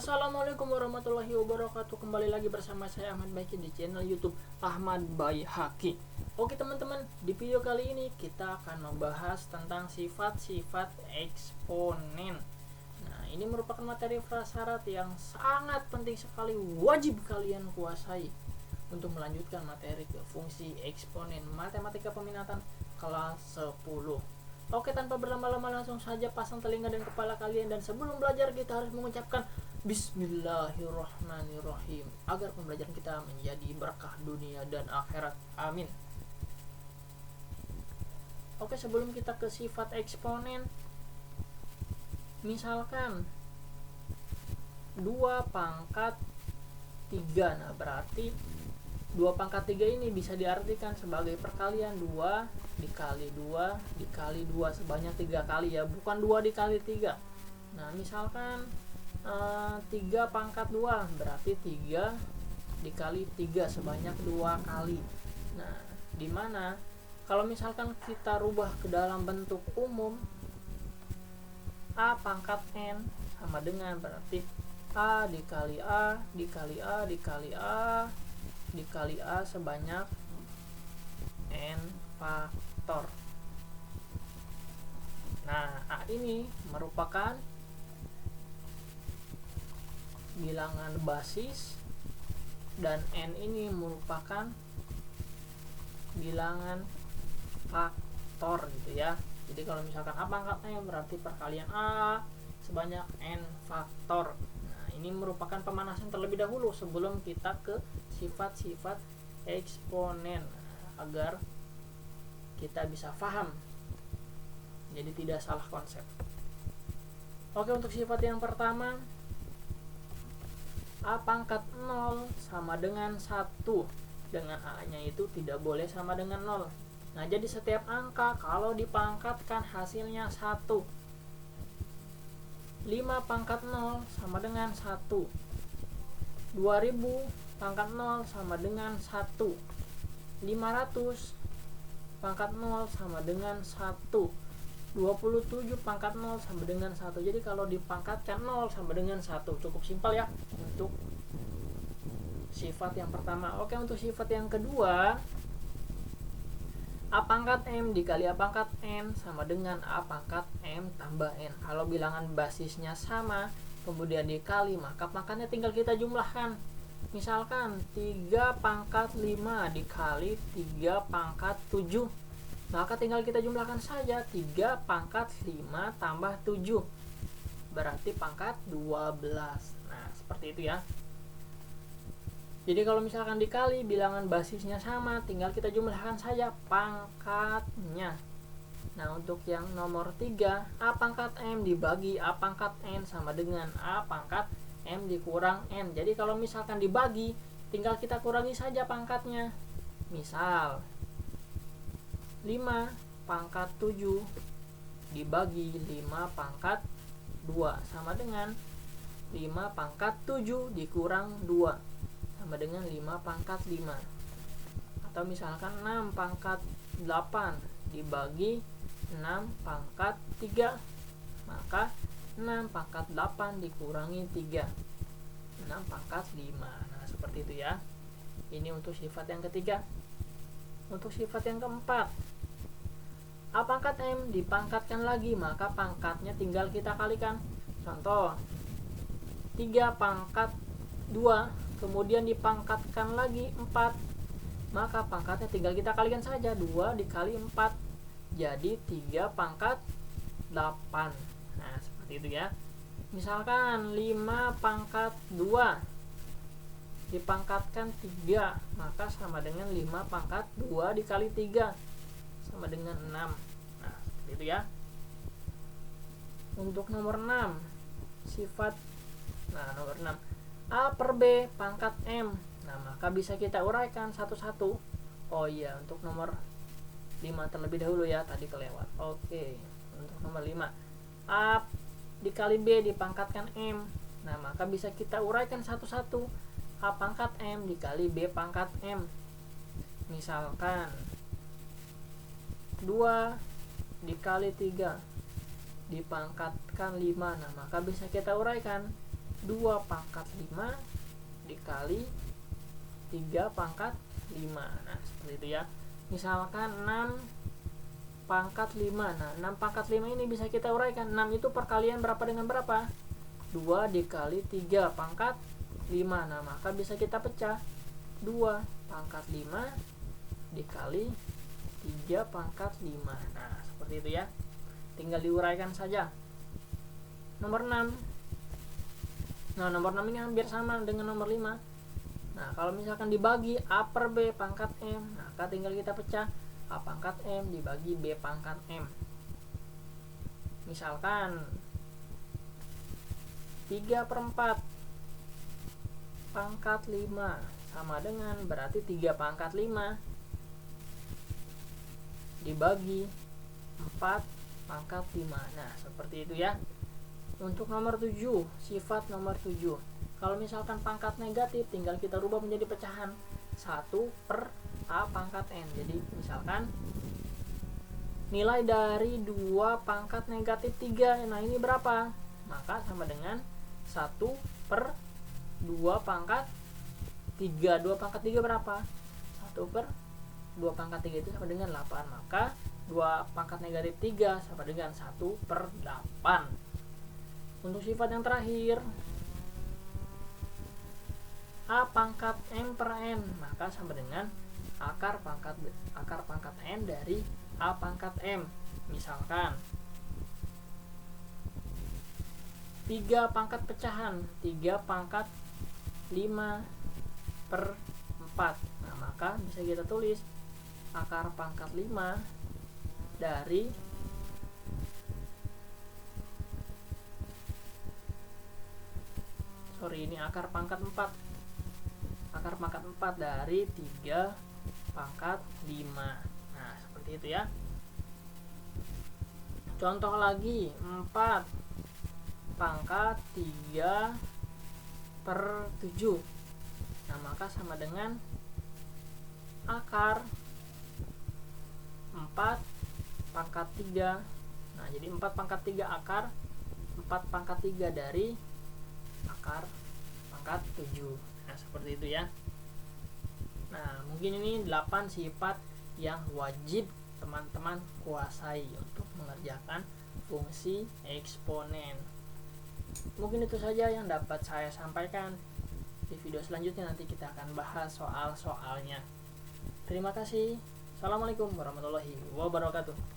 Assalamualaikum warahmatullahi wabarakatuh. Kembali lagi bersama saya Ahmad Baiki di channel YouTube Ahmad Baihaqi. Oke teman-teman, di video kali ini kita akan membahas tentang sifat-sifat eksponen. Nah, ini merupakan materi prasyarat yang sangat penting sekali, wajib kalian kuasai untuk melanjutkan materi ke fungsi eksponen matematika peminatan kelas 10. Oke, tanpa berlama-lama langsung saja pasang telinga dan kepala kalian, dan sebelum belajar kita harus mengucapkan Bismillahirrahmanirrahim agar pembelajaran kita menjadi berkah dunia dan akhirat. Amin. Oke, sebelum kita ke sifat eksponen, misalkan 2 pangkat 3. Nah, berarti 2 pangkat 3 ini bisa diartikan sebagai perkalian 2 dikali 2 dikali 2 sebanyak 3 kali ya, bukan 2 dikali 3. Nah, misalkan 3 pangkat 2 berarti 3 dikali 3 sebanyak 2 kali. Nah, dimana kalau misalkan kita rubah ke dalam bentuk umum, A pangkat N sama dengan berarti A dikali A dikali A dikali A dikali A sebanyak N faktor. Nah, A ini merupakan bilangan basis dan N ini merupakan bilangan faktor gitu ya. Jadi kalau misalkan A pangkat N berarti perkalian A sebanyak N faktor. Nah, ini merupakan pemanasan terlebih dahulu sebelum kita ke sifat-sifat eksponen, agar kita bisa paham, jadi tidak salah konsep. Oke, untuk sifat yang pertama, A pangkat 0 sama dengan 1, dengan A nya itu tidak boleh sama dengan 0. Nah, jadi setiap angka kalau dipangkatkan hasilnya 1. 5 pangkat 0 sama dengan 1. 2000 pangkat 0 sama dengan 1. 500 pangkat 0 sama dengan 1. 27 pangkat 0 sama dengan 1. Jadi kalau dipangkatkan 0 sama dengan 1. Cukup simpel ya untuk sifat yang pertama. Oke, untuk sifat yang kedua, A pangkat M dikali A pangkat N sama dengan A pangkat M tambah N. Kalau bilangan basisnya sama kemudian dikali, maka pangkatnya tinggal kita jumlahkan. Misalkan 3 pangkat 5 dikali 3 pangkat 7, maka tinggal kita jumlahkan saja 3 pangkat 5 tambah 7 berarti pangkat 12. Nah, seperti itu ya. Jadi kalau misalkan dikali bilangan basisnya sama, tinggal kita jumlahkan saja pangkatnya. Nah, untuk yang nomor 3, A pangkat M dibagi A pangkat N sama dengan A pangkat M dikurang N. Jadi kalau misalkan dibagi, tinggal kita kurangi saja pangkatnya. Misal 5 pangkat 7 dibagi 5 pangkat 2 sama dengan 5 pangkat 7 dikurang 2 sama dengan 5 pangkat 5. Atau misalkan 6 pangkat 8 dibagi 6 pangkat 3, maka 6 pangkat 8 dikurangi 3, 6 pangkat 5. Nah, seperti itu ya. Ini untuk sifat yang ketiga. Untuk sifat yang keempat, A pangkat M dipangkatkan lagi, maka pangkatnya tinggal kita kalikan. Contoh, 3 pangkat 2 kemudian dipangkatkan lagi 4, maka pangkatnya tinggal kita kalikan saja. 2 dikali 4 jadi 3 pangkat 8. Nah, seperti itu ya. Misalkan 5 pangkat 2 dipangkatkan 3, maka sama dengan 5 pangkat 2 dikali 3 sama dengan 6. Nah, seperti itu ya. Untuk nomor 6, sifat nomor 6, A per B pangkat M. Nah, maka bisa kita uraikan satu-satu. Oh iya, untuk nomor 5 terlebih dahulu ya, tadi kelewat. Oke, untuk nomor 5, A dikali B dipangkatkan M. Nah, maka bisa kita uraikan satu-satu. A pangkat M dikali B pangkat M. Misalkan 2 dikali 3 dipangkatkan 5. Nah, maka bisa kita uraikan 2 pangkat 5 dikali 3 pangkat 5. Nah, seperti itu ya. Misalkan 6 pangkat 5. Nah, 6 pangkat 5 ini bisa kita uraikan. 6 itu perkalian berapa dengan berapa? 2 dikali 3 pangkat 5. Nah, maka bisa kita pecah. 2 pangkat 5 dikali 3 pangkat 5. Nah, seperti itu ya. Tinggal diuraikan saja. Nomor 6. Nah, nomor 6 ini hampir sama dengan nomor 5. Nah, kalau misalkan dibagi A per B pangkat M, maka tinggal kita pecah. A pangkat M dibagi B pangkat M. Misalkan 3/4 pangkat 5 sama dengan berarti 3 pangkat 5 dibagi 4 pangkat 5. Nah, seperti itu ya. Untuk nomor 7, sifat nomor 7. Kalau misalkan pangkat negatif, tinggal kita rubah menjadi pecahan 1 per A pangkat N. Jadi misalkan nilai dari 2 pangkat negatif 3. Nah, ini berapa? Maka sama dengan 1 per 2 pangkat 3. 2 pangkat 3 berapa? 1 per 2 pangkat 3 itu sama dengan 8. Maka 2 pangkat negatif 3 sama dengan 1 per 8. Untuk sifat yang terakhir, A pangkat M per N, maka sama dengan akar pangkat N dari A pangkat M. Misalkan 3 pangkat pecahan, 3 pangkat 5 per 4. Nah, maka bisa kita tulis akar pangkat 5 dari ini akar pangkat 4. Akar pangkat 4 dari 3 pangkat 5. Nah, seperti itu ya. Contoh lagi, 4 pangkat 3 per 7. Nah, maka sama dengan akar 4 pangkat 3. Nah, jadi 4 pangkat 3 akar 4 pangkat 3 dari akar pangkat 7. Nah, seperti itu ya. Nah, mungkin ini 8 sifat yang wajib teman-teman kuasai untuk mengerjakan fungsi eksponen. Mungkin itu saja yang dapat saya sampaikan. Di video selanjutnya nanti kita akan bahas soal-soalnya. Terima kasih. Assalamualaikum warahmatullahi wabarakatuh.